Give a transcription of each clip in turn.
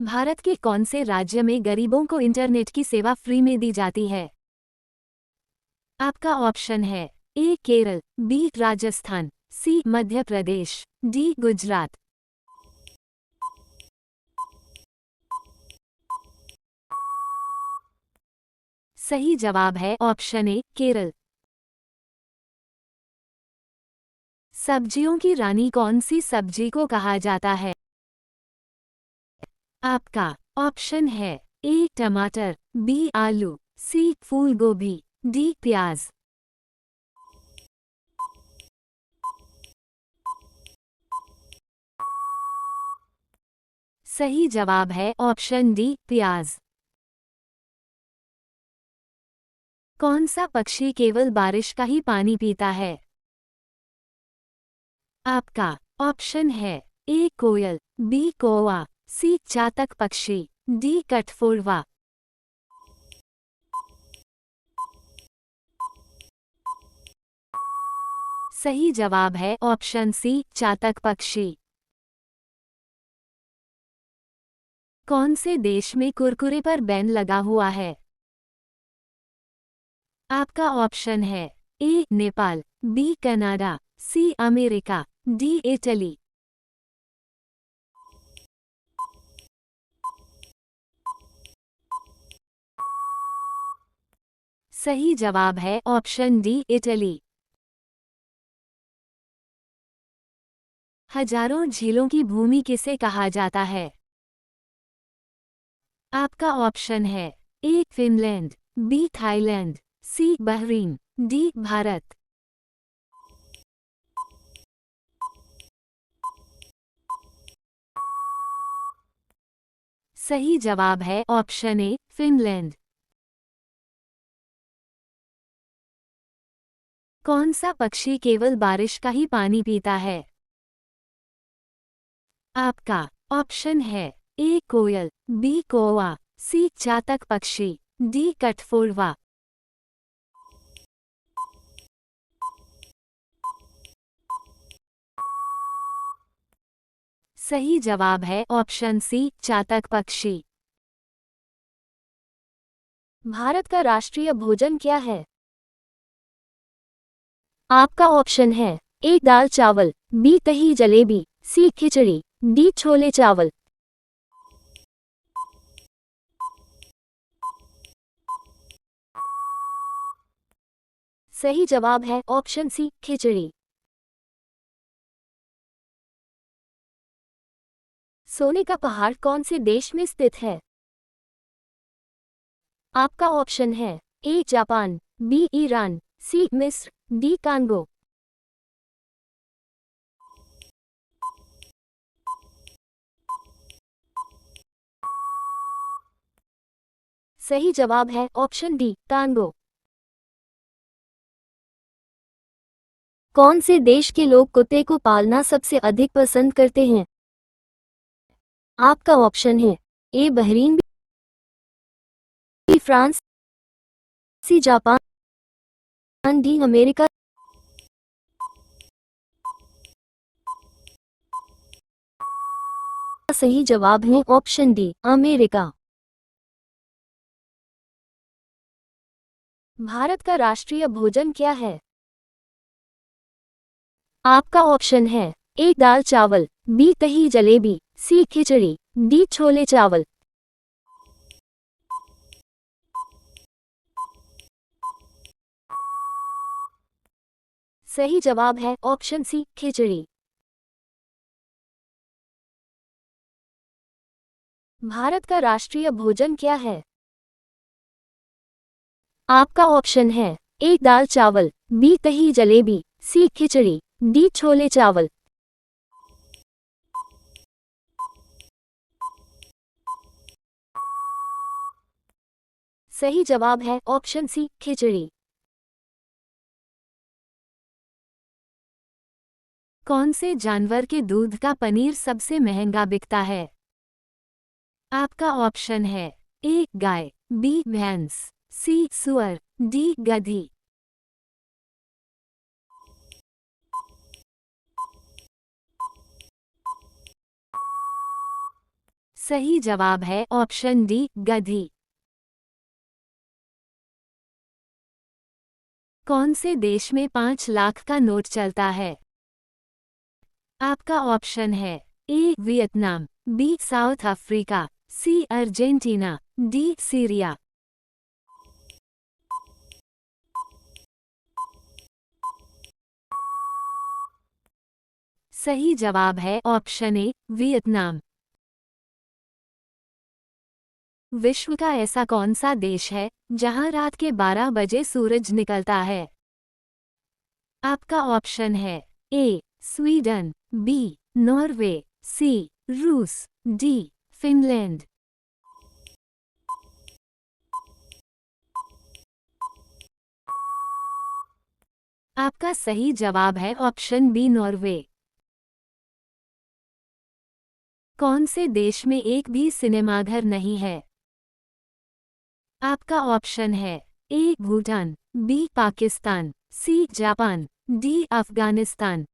भारत के कौन से राज्य में गरीबों को इंटरनेट की सेवा फ्री में दी जाती है? आपका ऑप्शन है ए केरल, बी राजस्थान, सी मध्य प्रदेश, डी गुजरात। सही जवाब है ऑप्शन ए केरल। सब्जियों की रानी कौन सी सब्जी को कहा जाता है? आपका ऑप्शन है ए टमाटर, बी आलू, सी फूल गोभी, डी प्याज। सही जवाब है ऑप्शन डी प्याज। कौन सा पक्षी केवल बारिश का ही पानी पीता है? आपका ऑप्शन है ए कोयल, बी कौवा, सी चातक पक्षी, डी कठफोड़वा। सही जवाब है ऑप्शन सी चातक पक्षी। कौन से देश में कुरकुरे पर बैन लगा हुआ है? आपका ऑप्शन है A Nepal, B Canada, C America, D Italy. सही जवाब है ऑप्शन डी इटली। हजारों झीलों की भूमि किसे कहा जाता है? आपका ऑप्शन है ए फिनलैंड, बी थाईलैंड, सी बहरीन, डी भारत। सही जवाब है ऑप्शन ए फिनलैंड। कौन सा पक्षी केवल बारिश का ही पानी पीता है? आपका ऑप्शन है ए कोयल, बी कौवा, सी चातक पक्षी, डी कठफोड़वा। सही जवाब है ऑप्शन सी चातक पक्षी। भारत का राष्ट्रीय भोजन क्या है? आपका ऑप्शन है ए दाल चावल, बी दही जलेबी, सी खिचड़ी, डी छोले चावल। सही जवाब है ऑप्शन सी खिचड़ी। सोने का पहाड़ कौन से देश में स्थित है? आपका ऑप्शन है ए जापान, बी ईरान, सी मिस्र, डी कांगो। सही जवाब है ऑप्शन डी कांगो। कौन से देश के लोग कुत्ते को पालना सबसे अधिक पसंद करते हैं? आपका ऑप्शन है A Bahrain, B France, C Japan, D America. सही जवाब है ऑप्शन डी अमेरिका। भारत का राष्ट्रीय भोजन क्या है? आपका ऑप्शन है ए दाल चावल, बी दही जलेबी, सी खिचड़ी, डी छोले चावल। सही जवाब है ऑप्शन सी खिचड़ी। भारत का राष्ट्रीय भोजन क्या है? आपका ऑप्शन है ए दाल चावल, बी दही जलेबी, सी खिचड़ी, डी छोले चावल। सही जवाब है ऑप्शन सी खिचड़ी। कौन से जानवर के दूध का पनीर सबसे महंगा बिकता है? आपका ऑप्शन है ए गाय, बी भैंस, सी सुअर, डी गधी। सही जवाब है ऑप्शन डी गधी। कौन से देश में 5 लाख का नोट चलता है? आपका ऑप्शन है A Vietnam, B South Africa, C Argentina, D Syria. सही जवाब है ऑप्शन ए वियतनाम। विश्व का ऐसा कौन सा देश है जहां रात के 12 बजे सूरज निकलता है? आपका ऑप्शन है ए स्वीडन, बी नॉर्वे, सी रूस, डी फिनलैंड। आपका सही जवाब है ऑप्शन बी नॉर्वे। कौन से देश में एक भी सिनेमाघर नहीं है? आपका ऑप्शन है A Bhutan, B Pakistan, C Japan, D Afghanistan.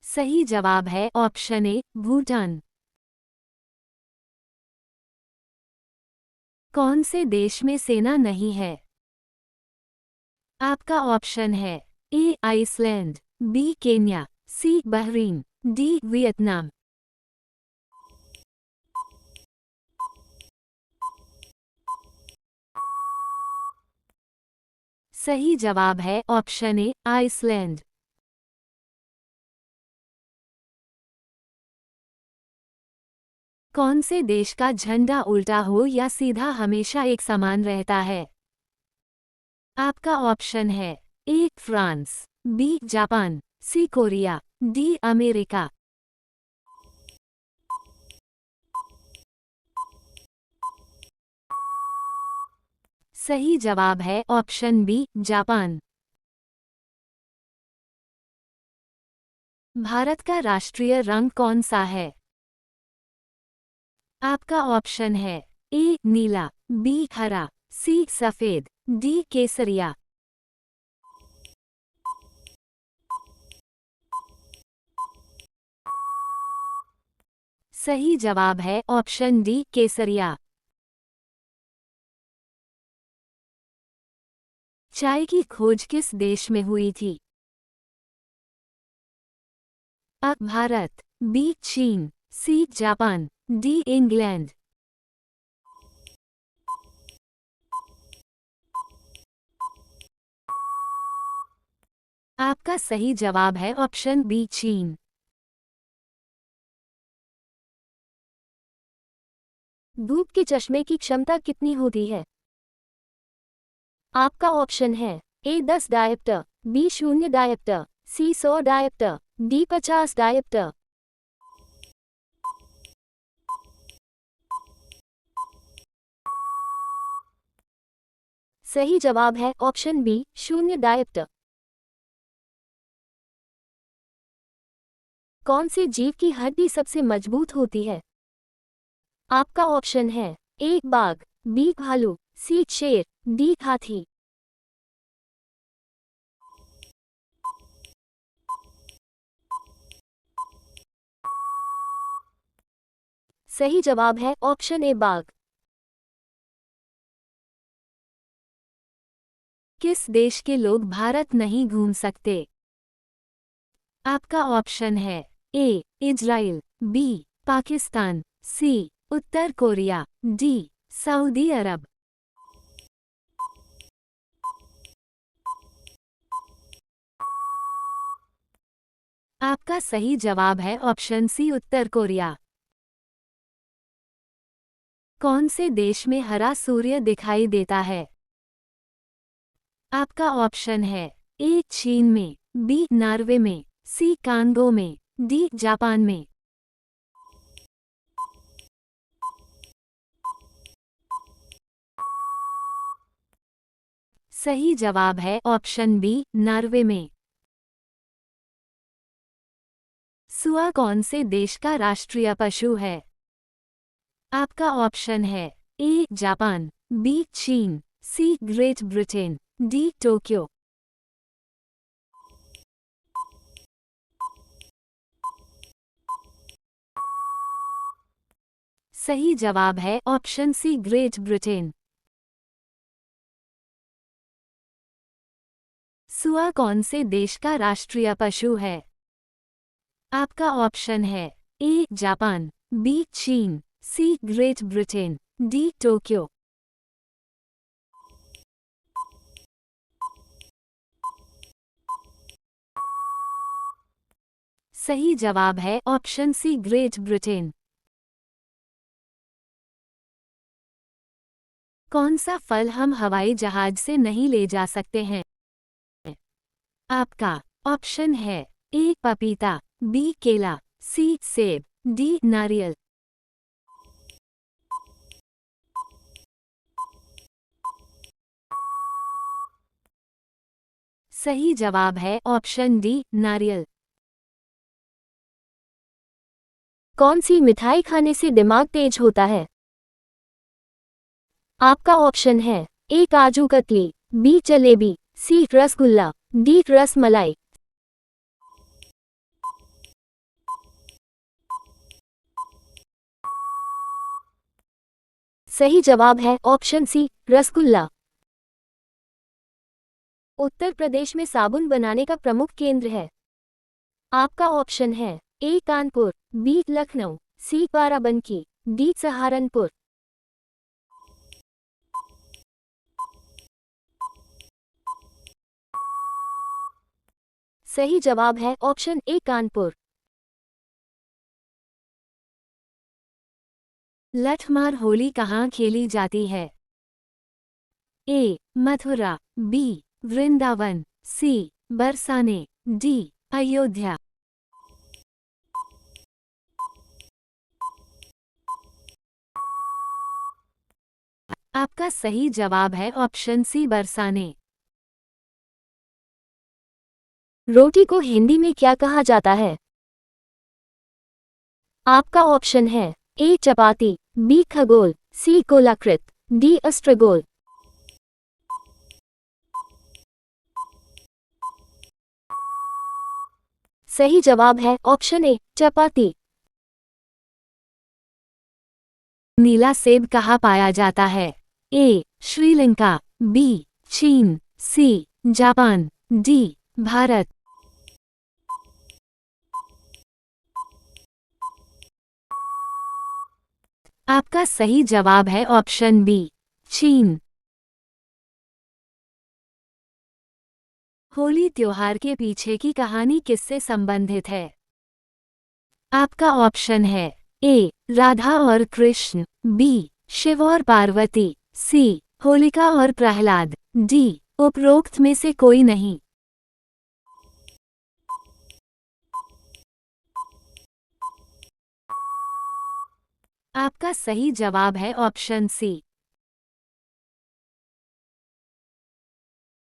सही जवाब है ऑप्शन ए भूटान। कौन से देश में सेना नहीं है? आपका ऑप्शन है ए आइसलैंड, बी केन्या, सी बहरीन, डी वियतनाम। सही जवाब है ऑप्शन ए आइसलैंड। कौन से देश का झंडा उल्टा हो या सीधा हमेशा एक समान रहता है? आपका ऑप्शन है A France, B Japan, C Korea, D America. सही जवाब है ऑप्शन बी जापान। भारत का राष्ट्रीय रंग कौन सा है? आपका ऑप्शन है ए नीला, बी हरा, सी सफेद, डी केसरिया। सही जवाब है ऑप्शन डी केसरिया। चाय की खोज किस देश में हुई थी? अ भारत, बी चीन, सी जापान, डी इंग्लैंड। आपका सही जवाब है ऑप्शन बी चीन। धूप के चश्मे की क्षमता कितनी होती है? आपका ऑप्शन है ए 10 डायोप्टर, बी 0 डायोप्टर, सी 100 डायोप्टर, डी 50 डायोप्टर। सही जवाब है ऑप्शन बी 0 डायोप्टर। कौन से जीव की हड्डी सबसे मजबूत होती है? आपका ऑप्शन है ए बाघ, बी भालू, सी शेर, डी हाथी। सही जवाब है ऑप्शन ए बाघ। किस देश के लोग भारत नहीं घूम सकते? आपका ऑप्शन है ए इजराइल, बी पाकिस्तान, सी उत्तर कोरिया, डी सऊदी अरब। आपका सही जवाब है ऑप्शन सी उत्तर कोरिया। कौन से देश में हरा सूर्य दिखाई देता है? आपका ऑप्शन है ए चीन में, बी नॉर्वे में, सी कांगो में, डी जापान में। सही जवाब है ऑप्शन बी नॉर्वे में। सुआ कौन से देश का राष्ट्रीय पशु है? आपका ऑप्शन है ए जापान, बी चीन, सी ग्रेट ब्रिटेन, डी टोक्यो। सही जवाब है ऑप्शन सी ग्रेट ब्रिटेन। सुआ कौन से देश का राष्ट्रीय पशु है? आपका ऑप्शन है ए जापान, बी चीन, सी ग्रेट ब्रिटेन, डी टोक्यो। सही जवाब है ऑप्शन सी ग्रेट ब्रिटेन। कौन सा फल हम हवाई जहाज से नहीं ले जा सकते हैं? आपका ऑप्शन है ए पपीता, बी केला, सी सेब, डी नारियल। सही जवाब है ऑप्शन डी नारियल। कौन सी मिठाई खाने से दिमाग तेज होता है? आपका ऑप्शन है ए काजू कतली, बी जलेबी, सी रसगुल्ला, डी रसमलाई। सही जवाब है ऑप्शन सी रसगुल्ला। उत्तर प्रदेश में साबुन बनाने का प्रमुख केंद्र है। आपका ऑप्शन है ए कानपुर, बी लखनऊ, सी बाराबंकी, डी सहारनपुर। सही जवाब है ऑप्शन ए कानपुर। लठमार होली कहाँ खेली जाती है? ए मथुरा, बी वृंदावन, सी बरसाने, डी अयोध्या। आपका सही जवाब है ऑप्शन सी बरसाने। रोटी को हिंदी में क्या कहा जाता है? आपका ऑप्शन है ए चपाती, बी खगोल, सी गोलाकृत, डी अस्त्रगोल। सही जवाब है ऑप्शन ए चपाती। नीला सेब कहाँ पाया जाता है? ए श्रीलंका, बी चीन, सी जापान, डी भारत। आपका सही जवाब है ऑप्शन बी चीन। होली त्योहार के पीछे की कहानी किससे संबंधित है? आपका ऑप्शन है ए राधा और कृष्ण, बी शिव और पार्वती, सी होलिका और प्रहलाद, डी उपरोक्त में से कोई नहीं। आपका सही जवाब है ऑप्शन सी।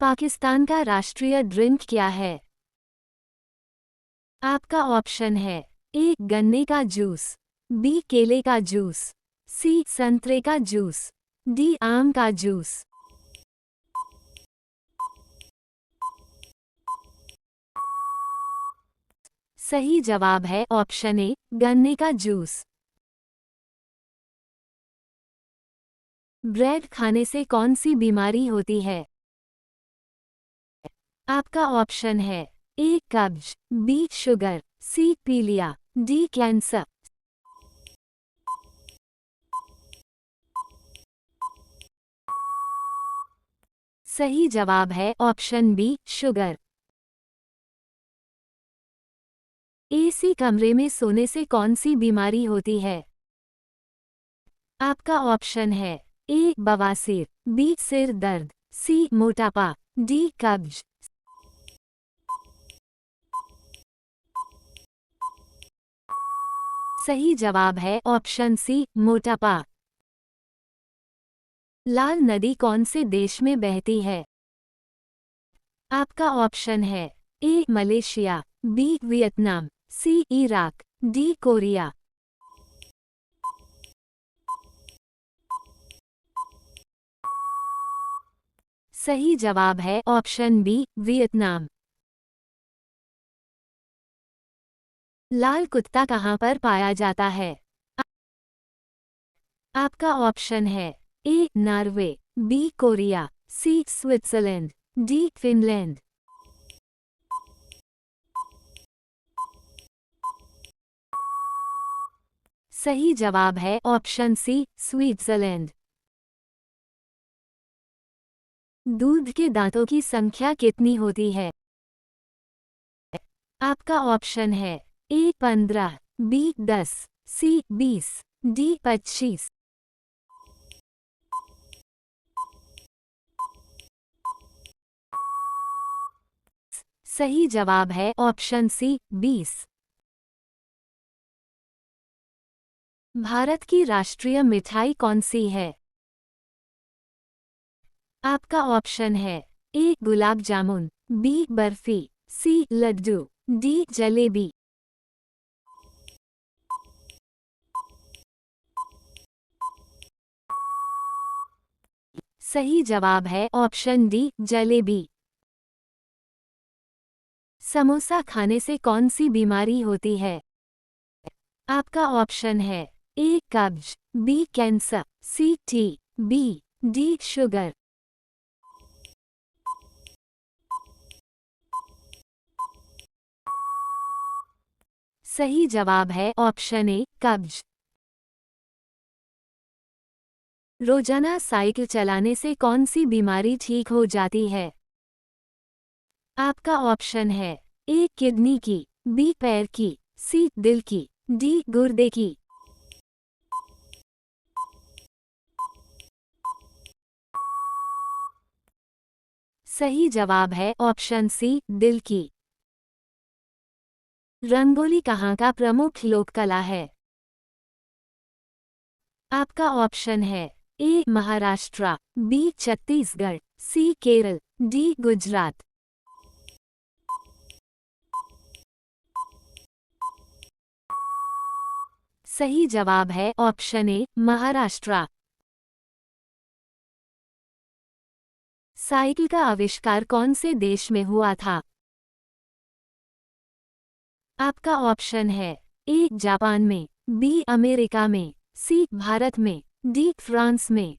पाकिस्तान का राष्ट्रीय ड्रिंक क्या है? आपका ऑप्शन है ए गन्ने का जूस, बी केले का जूस, सी संतरे का जूस, डी आम का जूस। सही जवाब है ऑप्शन ए गन्ने का जूस। ब्रेड खाने से कौन सी बीमारी होती है? आपका ऑप्शन है ए कब्ज, बी शुगर, सी पीलिया, डी कैंसर। सही जवाब है ऑप्शन बी शुगर। एसी कमरे में सोने से कौन सी बीमारी होती है? आपका ऑप्शन है ए बवासीर, बी सिर दर्द, सी मोटापा, डी कब्ज। सही जवाब है ऑप्शन सी मोटापा। लाल नदी कौन से देश में बहती है? आपका ऑप्शन है A Malaysia, B Vietnam, C Iraq, D Korea. सही जवाब है ऑप्शन बी वियतनाम। लाल कुत्ता कहाँ पर पाया जाता है? आपका ऑप्शन है A Norway, B Korea, C Switzerland, D Finland. सही जवाब है ऑप्शन सी स्विट्जरलैंड। दूध के दांतों की संख्या कितनी होती है? आपका ऑप्शन है ए 15, बी 10, सी 20, डी 25। सही जवाब है ऑप्शन सी 20। भारत की राष्ट्रीय मिठाई कौन सी है? आपका ऑप्शन है ए गुलाब जामुन, बी बर्फी, सी लड्डू, डी जलेबी। सही जवाब है ऑप्शन डी जलेबी। समोसा खाने से कौन सी बीमारी होती है? आपका ऑप्शन है ए कब्ज, B cancer, C T B, D sugar. सही जवाब है ऑप्शन ए कब्ज। रोजाना साइकिल चलाने से कौन सी बीमारी ठीक हो जाती है? आपका ऑप्शन है ए किडनी की, बी पैर की, सी दिल की, डी गुर्दे की। सही जवाब है ऑप्शन सी दिल की। रंगोली कहाँ का प्रमुख लोक कला है? आपका ऑप्शन है ए महाराष्ट्र, बी छत्तीसगढ़, सी केरल, डी गुजरात। सही जवाब है ऑप्शन ए महाराष्ट्र। साइकिल का आविष्कार कौन से देश में हुआ था? आपका ऑप्शन है ए जापान में, बी अमेरिका में, सी भारत में, डी फ्रांस में।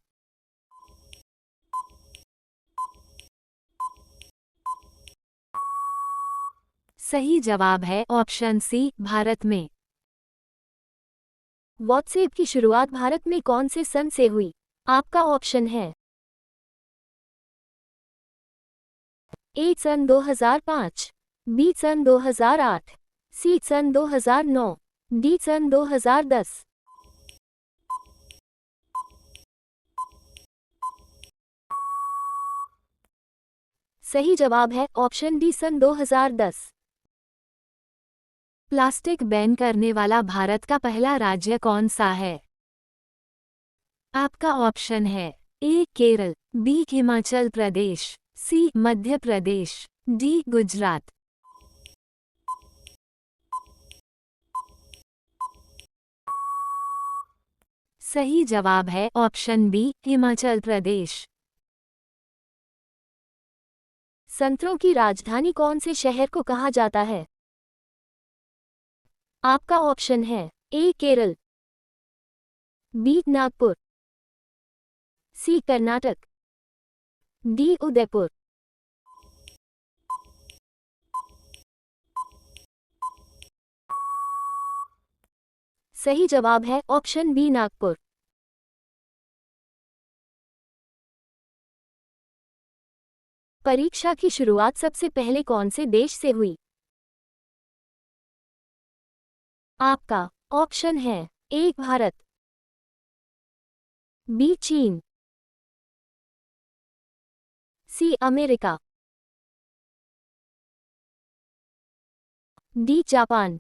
सही जवाब है ऑप्शन सी भारत में। व्हाट्सएप की शुरुआत भारत में कौन से सन से हुई? आपका ऑप्शन है ए सन 2005, बी सन 2008, सी सन 2009, डी सन 2010। सही जवाब है ऑप्शन डी सन 2010। प्लास्टिक बैन करने वाला भारत का पहला राज्य कौन सा है? आपका ऑप्शन है ए केरल, बी हिमाचल प्रदेश, सी मध्य प्रदेश, डी गुजरात। सही जवाब है ऑप्शन बी हिमाचल प्रदेश। संतरों की राजधानी कौन से शहर को कहा जाता है? आपका ऑप्शन है ए केरल, बी नागपुर, सी कर्नाटक, डी उदयपुर। सही जवाब है ऑप्शन बी नागपुर। परीक्षा की शुरुआत सबसे पहले कौन से देश से हुई? आपका ऑप्शन है ए भारत, बी चीन, सी अमेरिका, डी जापान।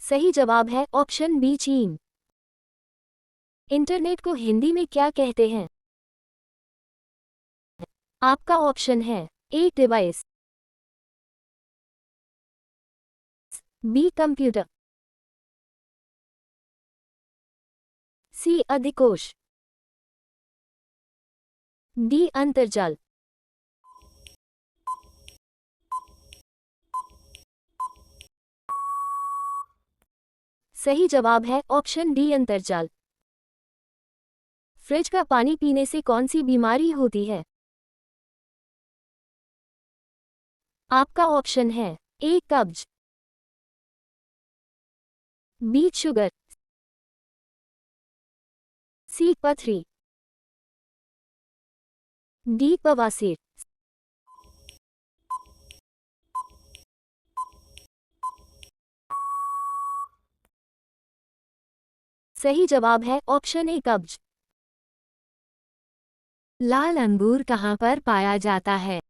सही जवाब है ऑप्शन बी चीन। इंटरनेट को हिंदी में क्या कहते हैं? आपका ऑप्शन है A device, B computer, C अधिकोष, डी अंतर्जाल। सही जवाब है ऑप्शन डी अंतर्जाल। फ्रिज का पानी पीने से कौन सी बीमारी होती है? आपका ऑप्शन है ए कब्ज, बी शुगर, सी पथरी, डी बवासीर। सही जवाब है ऑप्शन ए कब्ज। लाल अंगूर कहाँ पर पाया जाता है?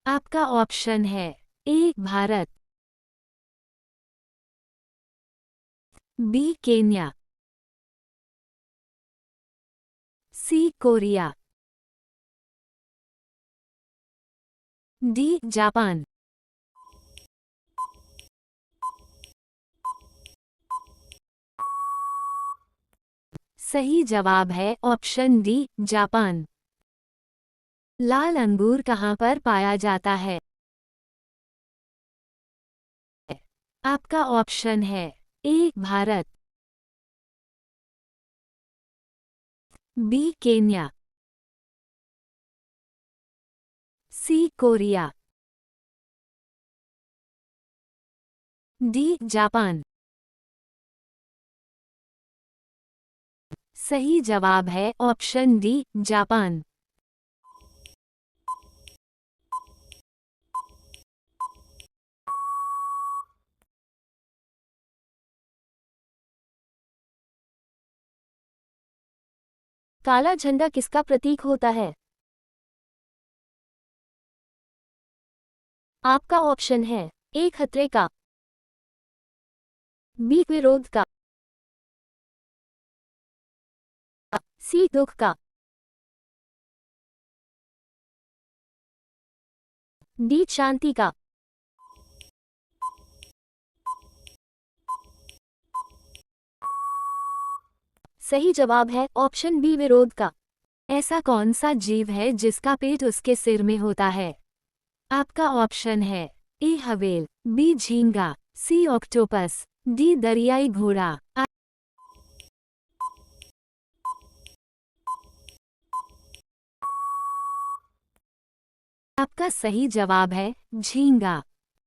आपका ऑप्शन है ए भारत, बी केन्या, सी कोरिया, डी जापान। सही जवाब है ऑप्शन डी जापान। लाल अंगूर कहाँ पर पाया जाता है? आपका ऑप्शन है ए भारत, बी केन्या, सी कोरिया, डी जापान। सही जवाब है ऑप्शन डी जापान। काला झंडा किसका प्रतीक होता है? आपका ऑप्शन है ए खतरे का, बी विरोध का, सी दुख का, डी शांति का। सही जवाब है ऑप्शन बी विरोध का। ऐसा कौन सा जीव है जिसका पेट उसके सिर में होता है? आपका ऑप्शन है ए हवेल, बी झींगा, सी ऑक्टोपस, डी दरियाई घोड़ा। आपका सही जवाब है झींगा।